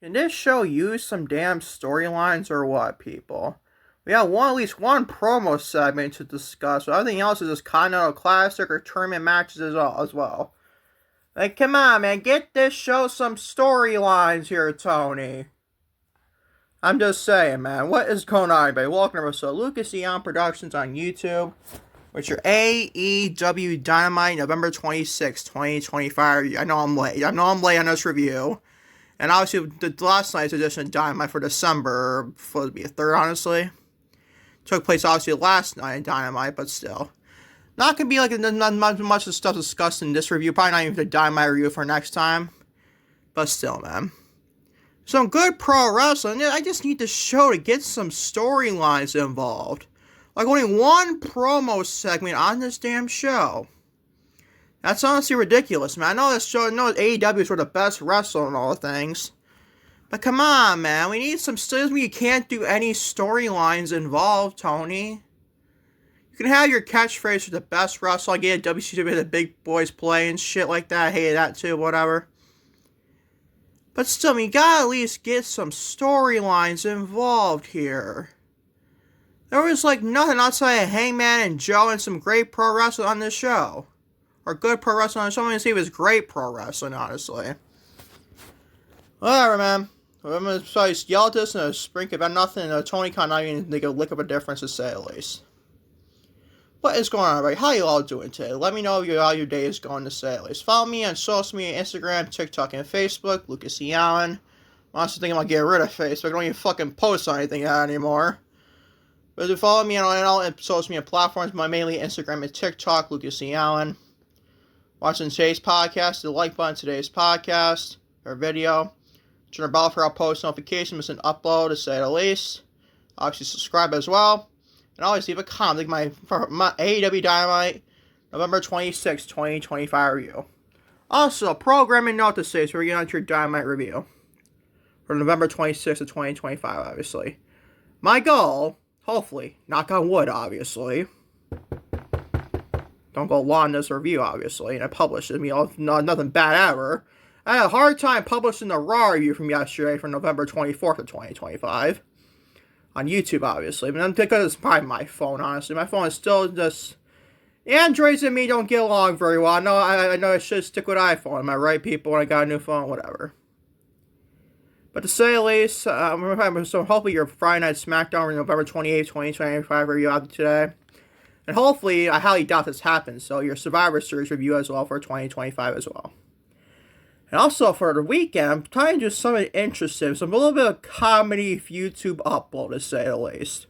Can this show use some damn storylines or what, people? We have at least one promo segment to discuss, but everything else is just Continental Classic or tournament matches as well. Like, come on, man, get this show some storylines here, Tony. I'm just saying, man, what is going on, everybody? Welcome to episode Lucas Eon Productions on YouTube, with your AEW Dynamite November 26, 2025. I know I'm late on this review. And obviously, the last night's edition of Dynamite for December, supposed to be a third, honestly. Took place, obviously, last night in Dynamite, but still. Not going to be, like, not much of the stuff discussed in this review. Probably not even the Dynamite review for next time. But still, man. Some good pro wrestling. I just need the show to get some storylines involved. Like, only one promo segment on this damn show. That's honestly ridiculous, man. I know this show, I know AEW is for the best wrestler and all the things. But come on, man. We need some still. You can't do any storylines involved, Tony. You can have your catchphrase for the best wrestler. I get WCW the big boys play and shit like that. I hated that too, whatever. But still, I mean, you gotta at least get some storylines involved here. There was like nothing outside of Hangman and Joe and some great pro wrestling on this show. Or good pro wrestling on the show. I'm going to say it was great pro wrestling, honestly. Whatever, man. I'm going to yell at this and sprink about nothing. Tony can't not even make a lick of a difference, to say at least. What is going on, everybody? How you all doing today? Let me know how your day is going, to say at least. Follow me on social media, Instagram, TikTok, and Facebook. Lucas E. Allen. I'm honestly thinking about getting rid of Facebook. I don't even fucking post on anything anymore. But to follow me on all social media platforms, my mainly Instagram and TikTok, Lucas E. Allen. Watching today's podcast, the like button today's podcast or video. Turn the bell for our post notifications, miss an upload, to say the least. Obviously, subscribe as well. And always leave a comment like my AEW Dynamite November 26, 2025 review. Also, programming note to say, so we're getting on to your Dynamite review for November 26th of 2025, obviously. My goal, hopefully, knock on wood, obviously. Don't go long in this review, obviously, and I published it. I mean, nothing bad ever. I had a hard time publishing the Raw review from yesterday for November 24th of 2025. On YouTube, obviously. But I'm because it's probably my phone, honestly. My phone is still just... Androids and me don't get along very well. I know I should stick with iPhone. Am I right, people? When I got a new phone, whatever. But to say the least, so hopefully your Friday Night SmackDown for November 28th, 2025 review out today. And hopefully, I highly doubt this happens, so your Survivor Series review as well for 2025 as well. And also for the weekend, I'm trying to do something interesting, a little bit of comedy YouTube upload, to say the least.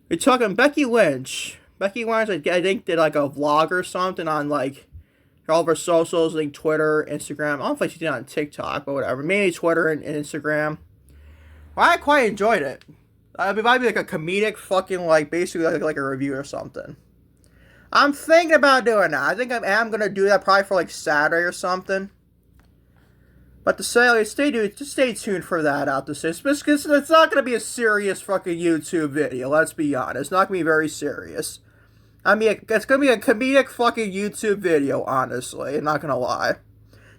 We're talking Becky Lynch. Becky Lynch, I think, did like a vlog or something on like all of her socials, like Twitter, Instagram. I don't know if she did it on TikTok, but whatever. Mainly Twitter and Instagram. Well, I quite enjoyed it. It might be like a comedic fucking, like, basically like a review or something. I'm thinking about doing that. I think I am going to do that probably for, like, Saturday or something. But to say, like, stay tuned for that out to say. Because it's not going to be a serious fucking YouTube video, let's be honest. It's not going to be very serious. I mean, it's going to be a comedic fucking YouTube video, honestly. I'm not going to lie.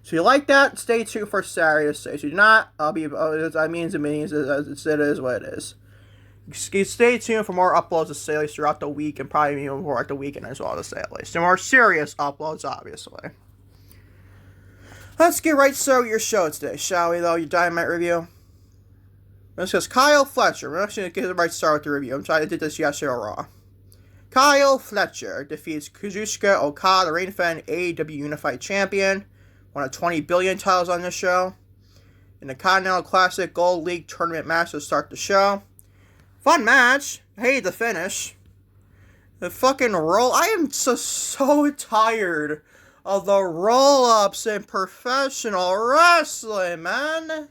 So if you like that, stay tuned for Saturday. So if you do not, I'll be, I mean, it is what it is. Stay tuned for more uploads to say at least throughout the week and probably even more at the weekend as well, to say at least. And more serious uploads, obviously. Let's get right started with your show today, shall we, though? Your Dynamite review. Let's go. Kyle Fletcher. We're actually going to get right started with the review. I'm trying to do this yesterday on Raw. Kyle Fletcher defeats Kazuchika Okada, the reigning AEW Unified Champion. One of 20 billion titles on this show. In the Continental Classic Gold League tournament match to start the show. Fun match. I hated the finish. The fucking roll. I am so tired of the roll-ups in professional wrestling, man.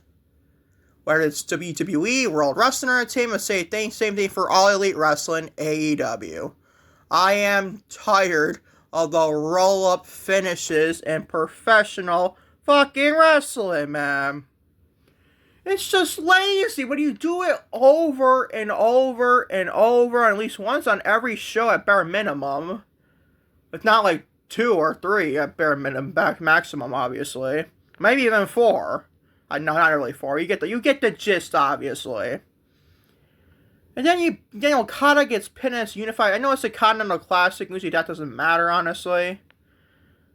Whether it's WWE, World Wrestling Entertainment, same thing for All Elite Wrestling, AEW. I am tired of the roll-up finishes in professional fucking wrestling, man. It's just lazy when you do it over and over and over, at least once on every show at bare minimum. It's not like 2 or 3 at bare minimum, back maximum, obviously. Maybe even 4. No, not really 4. You get the gist, obviously. And then Okada gets pinned as unified. I know it's a Continental Classic. Usually that doesn't matter, honestly.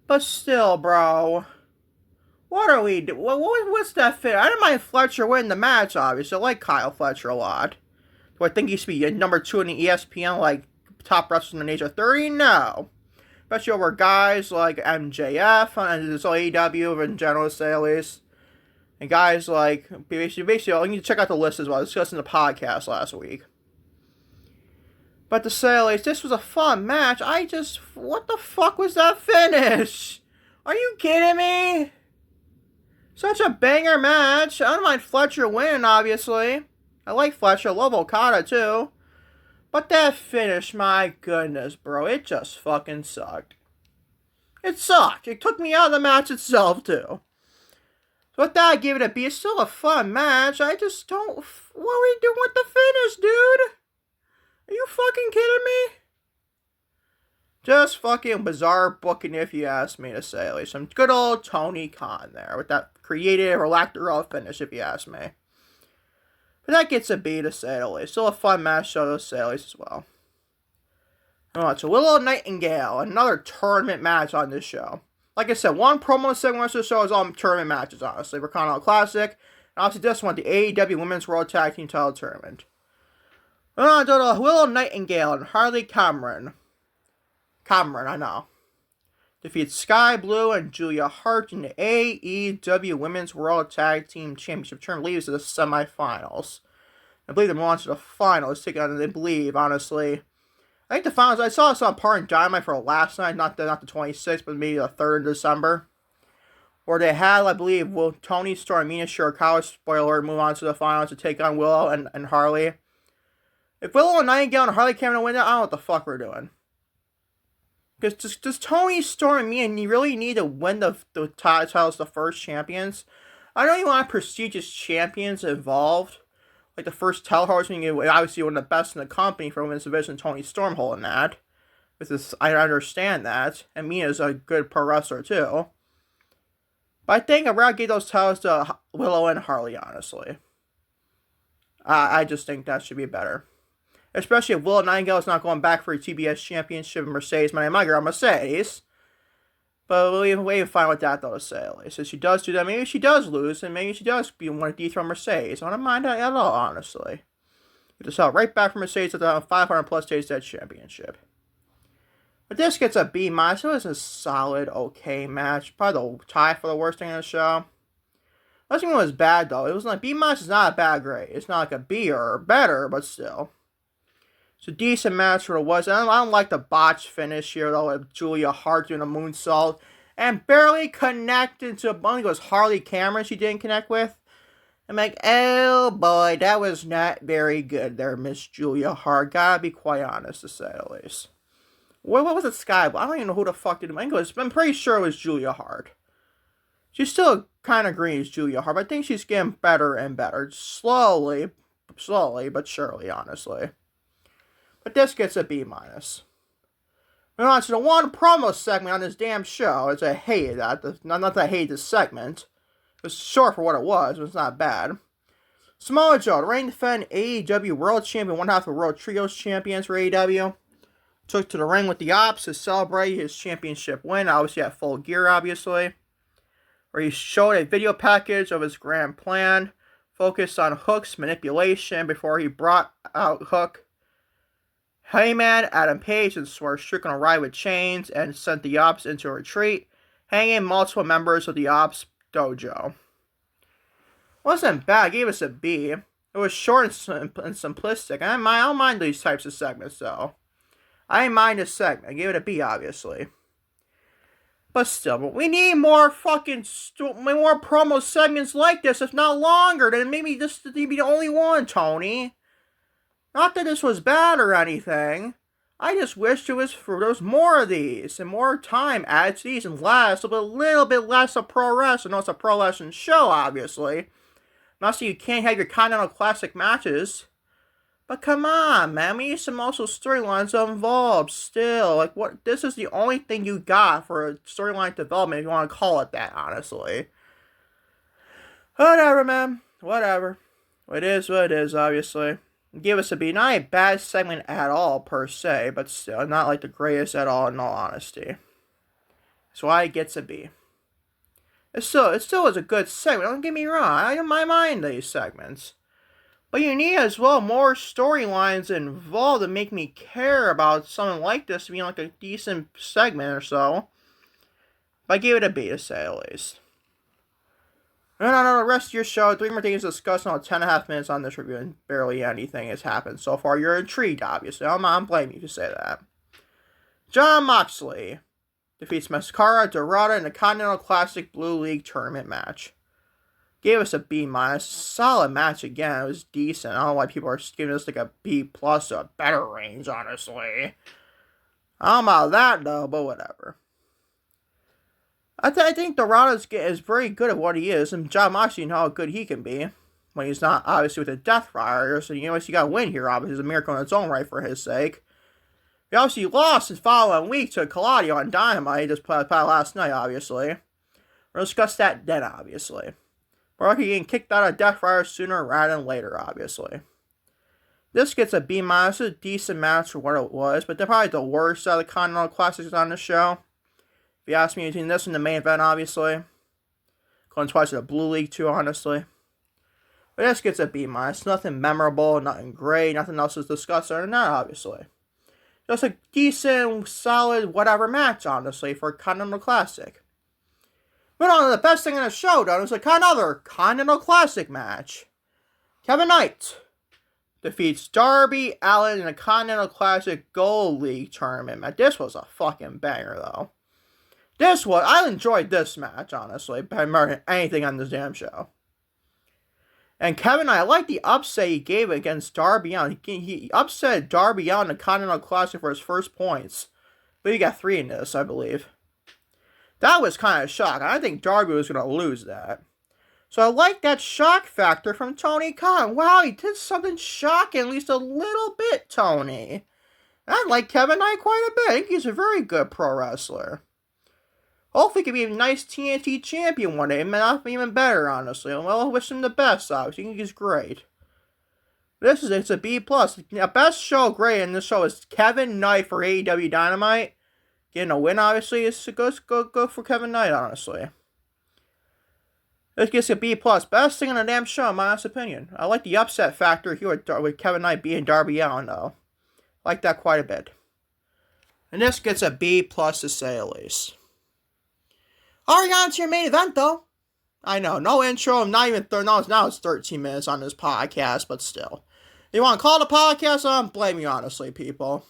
But still, bro. What are we doing? What's that fit? I don't mind Fletcher winning the match, obviously. I like Kyle Fletcher a lot. Do I think he should be number 2 in the ESPN, like, top wrestler in the age of 30? No. Especially over guys like MJF and this AEW in general, to say at least. And guys like, basically, you need to check out the list as well. I discussed in the podcast last week. But to say at least, this was a fun match. What the fuck was that finish? Are you kidding me? Such a banger match. I don't mind Fletcher winning, obviously. I like Fletcher. I love Okada, too. But that finish, my goodness, bro. It just fucking sucked. It sucked. It took me out of the match itself, too. So with that, I give it a B. It's still a fun match. I just don't... What are we doing with the finish, dude? Are you fucking kidding me? Just fucking bizarre booking, if you ask me to say. At least some good old Tony Khan there with that creative or lack thereof finish, if you ask me. But that gets a B to say at least. Still a fun match show to say at least as well. Alright, so Willow Nightingale, another tournament match on this show. Like I said, one promo segment of the show is all tournament matches, honestly. For Continental Classic, and obviously this one, the AEW Women's World Tag Team Title Tournament. Alright, so Willow Nightingale and Harley Cameron, I know, defeats Skye Blue and Julia Hart in the AEW Women's World Tag Team Championship tournament. Leaves to the semifinals. I believe they're on to the finals. Take on, I believe, honestly. I think the finals, I saw some part in Dynamite for last night, not the 26th, but maybe the 3rd of December. Where they had, I believe, Tony Storm, Mina Shirakawa, spoiler, move on to the finals to take on Willow and Harley. If Willow and Nightingale and Harley came to win that, I don't know what the fuck we're doing. Because does Tony Storm and Mina really need to win the titles, the first champions? I know you want prestigious champions involved. Like the first title holder, obviously one of the best in the company for women's division, Tony Storm holding that. I understand that. And Mina's a good pro wrestler too. But I think I'd rather give those titles to Willow and Harley, honestly. I just think that should be better. Especially if Willow Nightingale is not going back for a TBS championship in Mercedes. My girl Mercedes. But we'll find with that though to say. So she does do that. Maybe she does lose, and maybe she does want to dethrone Mercedes. I don't mind that at all, honestly. You just sell right back from Mercedes at the 500 plus days that championship. But this gets a B-. It was a solid, okay match. Probably the tie for the worst thing in the show. Nothing was bad though. It was like B- is not a bad grade. It's not like a B or better, but still. It's a decent match for what it was. I don't like the botch finish here, though, with Julia Hart doing a moonsault and barely connected to, I think it was Harley Cameron she didn't connect with. I'm like, oh boy, that was not very good there, Miss Julia Hart. Gotta be quite honest to say at least. What was it, Skye? I don't even know who the fuck did it. I'm pretty sure it was Julia Hart. She's still kind of green as Julia Hart, but I think she's getting better and better. Slowly, but surely, honestly. But this gets a B-. Moving on to the one promo segment on this damn show. As I hated that. Not that I hated this segment. It was short for what it was, but it's not bad. Samoa Joe, the reigning defending AEW World Champion, one half of World Trios Champions for AEW, took to the ring with the Opps to celebrate his championship win. Obviously at full gear, obviously. Where he showed a video package of his grand plan, focused on Hook's manipulation before he brought out Hook. Hangman, Adam Page, and Swerve Strickland arrived with chains and sent the Opps into a retreat, hanging multiple members of the Opps Dojo. Wasn't bad, I gave us a B. It was short and simplistic, and I don't mind these types of segments, though. I didn't mind this segment, I gave it a B, obviously. But still, we need more more promo segments like this, if not longer, then maybe this would be the only one, Tony. Not that this was bad or anything. I just wish there was more of these and more time added to these and less, a little bit less of pro wrestling. I know it's a pro wrestling show, obviously. Not so you can't have your Continental Classic matches. But come on, man. We need some also storylines involved still. Like, what? This is the only thing you got for a storyline development, if you want to call it that, honestly. Whatever, man. Whatever. It is what it is, obviously. Give us a B. Not a bad segment at all, per se, but still, not like the greatest at all, in all honesty. That's why it gets a B. It still is a good segment, don't get me wrong. I don't mind these segments. But you need as well more storylines involved to make me care about something like this being like a decent segment or so. But I gave it a B to say the least. And on the rest of your show, 3 more things to discuss in 10.5 minutes on this review, and barely anything has happened so far. You're intrigued, obviously. I'm blaming you to say that. Jon Moxley defeats Mascara Dorada in the Continental Classic Blue League tournament match. Gave us a B-. Solid match again. It was decent. I don't know why people are giving us like a B+, a better range, honestly. I don't know about that, though, but whatever. I think Dorada is very good at what he is, and Jon Moxley, you know how good he can be when he's not, obviously, with the Death Rider. So, you got to win here, obviously. It's a miracle in its own right for his sake. He obviously lost his following week to Claudio on Dynamite, just played last night, obviously. We'll discuss that then, obviously. But he getting kicked out of Death Rider sooner rather than later, obviously. This gets a B-. It's a decent match for what it was, but they're probably the worst out of the Continental Classics on the show. If you ask me, between this and the main event, obviously. Going twice to the Blue League, too, honestly. But this gets a B-. Nothing memorable, nothing great, nothing else is discussed other than that, obviously. Just a decent, solid, whatever match, honestly, for a Continental Classic. But on the best thing in the show, though, is another Continental Classic match. Kevin Knight defeats Darby Allin in a Continental Classic Gold League tournament. This was a fucking banger, though. I enjoyed this match, honestly, better than anything on this damn show. And Kevin Knight, I like the upset he gave against Darby Allin. He upset Darby Allin in the Continental Classic for his first points. But he got 3 in this, I believe. That was kind of shocking. I think Darby was going to lose that. So I like that shock factor from Tony Khan. Wow, he did something shocking, at least a little bit, Tony. I like Kevin Knight quite a bit. I think he's a very good pro wrestler. Hopefully he can be a nice TNT champion one day. Not even better, honestly. Well, I wish him the best, obviously. I think he's great. It's a B+. The best show great in this show is Kevin Knight for AEW Dynamite. Getting a win, obviously, is go for Kevin Knight, honestly. This gets a B+. Best thing on the damn show, in my honest opinion. I like the upset factor here with Kevin Knight beating Darby Allin, though. I like that quite a bit. And this gets a B+ to say the least. Alright, on to your main event, though. I know, no intro, not even, now it's 13 minutes on this podcast, but still. You want to call it a podcast? I don't blame you, honestly, people.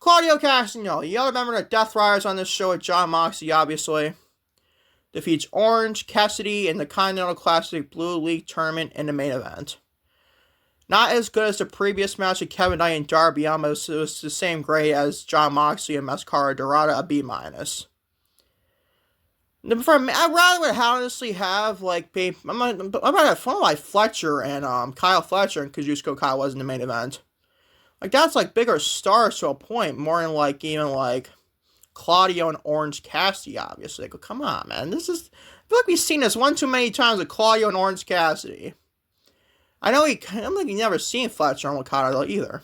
Claudio Castagnoli, the other member of the Death Riders on this show with Jon Moxley, obviously, defeats Orange Cassidy in the Continental Classic Blue League tournament in the main event. Not as good as the previous match with Kevin Knight and Darby Allin, but it was the same grade as Jon Moxley and Mascara Dorada, a B-. I'd rather honestly have, like, I'm gonna have fun like Fletcher and Kyle Fletcher and Kazuchika Okada was in the main event. Like, that's, like, bigger stars to a point, more than, like, even, like, Claudio and Orange Cassidy, obviously. Like, come on, man. I feel like we've seen this one too many times with Claudio and Orange Cassidy. I don't think you've never seen Fletcher and Okada, though, either.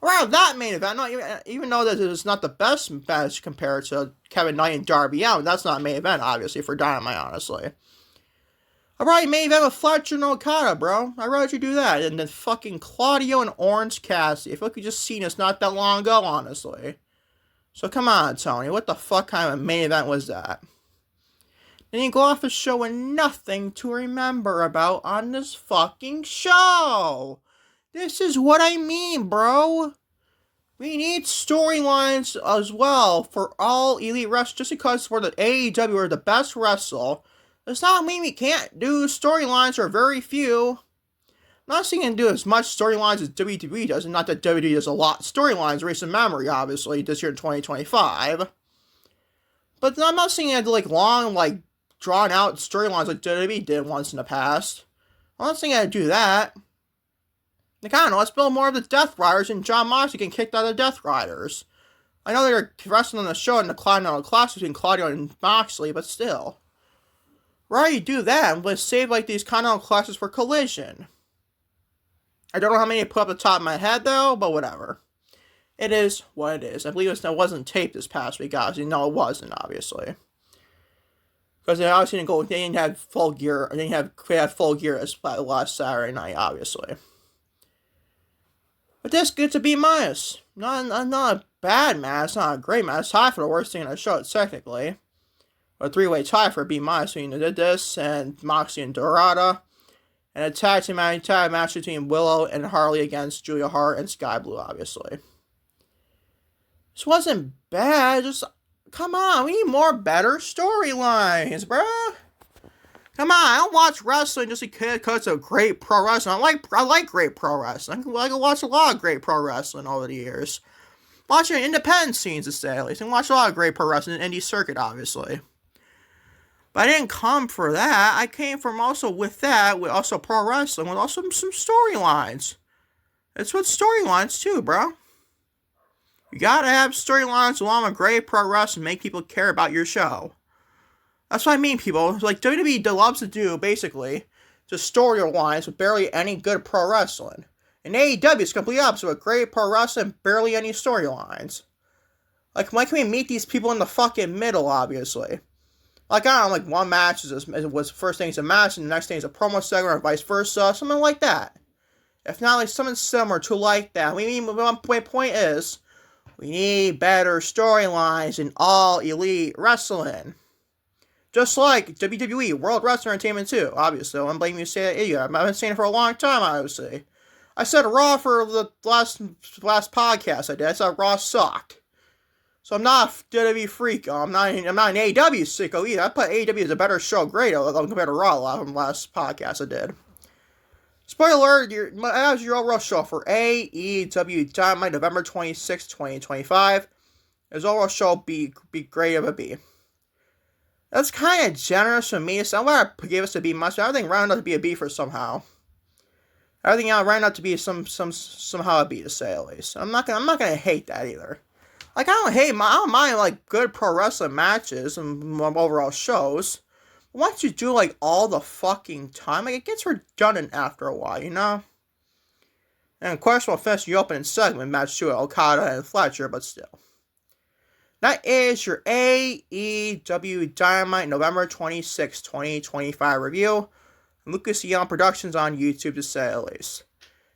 Around that main event, even though that it's not the best match compared to Kevin Knight and Darby Allin, that's not a main event, obviously, for Dynamite, honestly. I'd probably main event with Fletcher and Okada, bro. I'd rather you do that than fucking Claudio and Orange Cassidy. I feel like we just seen this not that long ago, honestly. So come on, Tony. What the fuck kind of main event was that? Then you go off the show with nothing to remember about on this fucking show. This is what I mean, bro. We need storylines as well for all elite wrestlers. Just because we're the AEW are the best wrestler, does not mean we can't do storylines or very few. I'm not saying we can do as much storylines as WWE does, and not that WWE does a lot of storylines, recent memory, obviously, this year in 2025. But I'm not saying you have to, like, long, like, drawn out storylines like WWE did once in the past. I'm not saying you have to do that. Like, I don't know, let's build more of the Death Riders and Jon Moxley getting kicked out of the Death Riders. I know they're wrestling on the show in the Continental Classic between Claudio and Moxley, but still. Right, you do that, and let's save like these Continental Classics for Collision. I don't know how many I put up the top of my head though, but whatever. It is what it is. I believe it wasn't taped this past week, obviously. No, it wasn't, obviously. Because they obviously didn't go, they didn't have full gear, they had full gear as last Saturday night, obviously. But this gets a B-. Not a bad match, it's not a great match. It's tied for the worst thing in the show, technically. A three-way tie for a B-. So you did this, and Moxley and Dorada. And a tag team match between Willow and Harley against Julia Hart and Skye Blue, obviously. This wasn't bad, just, come on, we need more better storylines, bruh. Come on, I don't watch wrestling just because of great pro wrestling. I like great pro wrestling. I watch a lot of great pro wrestling over the years. Watching independent scenes, to say at least. And watch a lot of great pro wrestling in the indie circuit, obviously. But I didn't come for that. I came from also with that, with also pro wrestling, with also some storylines. It's with storylines too, bro. You gotta have storylines along with great pro wrestling to make people care about your show. That's what I mean, people. Like, WWE loves to do, basically, just storylines with barely any good pro wrestling. And AEW is completely opposite, with great pro wrestling, barely any storylines. Like, why can't we meet these people in the fucking middle, obviously? Like, I don't know, like, one match was first thing is a match, and the next thing is a promo segment, or vice versa, something like that. If not, like, something similar to like that. My point is, we need better storylines in all elite wrestling. Just like WWE, World Wrestling Entertainment too, obviously. I'm blaming you to say that idiot. I've been saying it for a long time, obviously. I said Raw for the last podcast I did. I said Raw sucked. So I'm not a WWE freak. I'm not an AEW sicko either. I put AEW as a better show, great, compared to Raw from the last podcast I did. Spoiler alert, that was your overall show for AEW Dynamite, November 26, 2025. His overall show be great of a B. That's kind of generous for me. So I'm going to give us a B much. Everything rounded out to be a B for somehow. Everything else rounded out to be somehow a B, to say at least. I'm not gonna hate that either. Like, I don't mind like good pro wrestling matches and overall shows. But once you do like all the fucking time, like, it gets redundant after a while, you know. And of course, we'll finish the opening segment match to Okada and Fletcher, but still. That is your AEW Dynamite November 26, 2025 review. And Lucas Young Productions on YouTube, to say at least.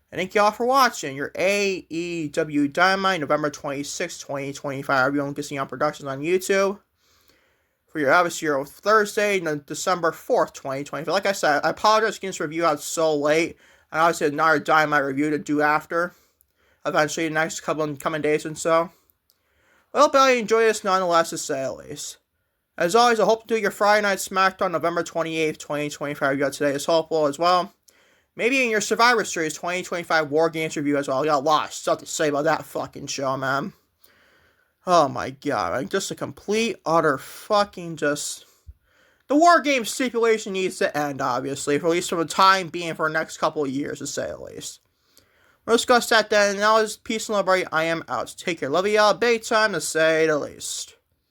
And thank y'all for watching your AEW Dynamite November 26, 2025 review on Lucas Young Productions on YouTube. For your Thursday, December 4th, 2025. Like I said, I apologize for getting this review out so late. And obviously another Dynamite review to do after. Eventually, the next couple of coming days and so. I hope you enjoy this nonetheless, to say at least. As always, I hope to do your Friday Night SmackDown November 28th, 2025 review today is hopeful as well. Maybe in your Survivor Series 2025 War Games review as well. I got a lot of stuff to say about that fucking show, man. Oh my god, like, just a complete, utter fucking just... The War Games stipulation needs to end, obviously, for at least for the time being for the next couple of years, to say at least. We'll discuss that then. Now is peace and love, everybody. I am out. Take care. Love y'all. Big time, to say the least.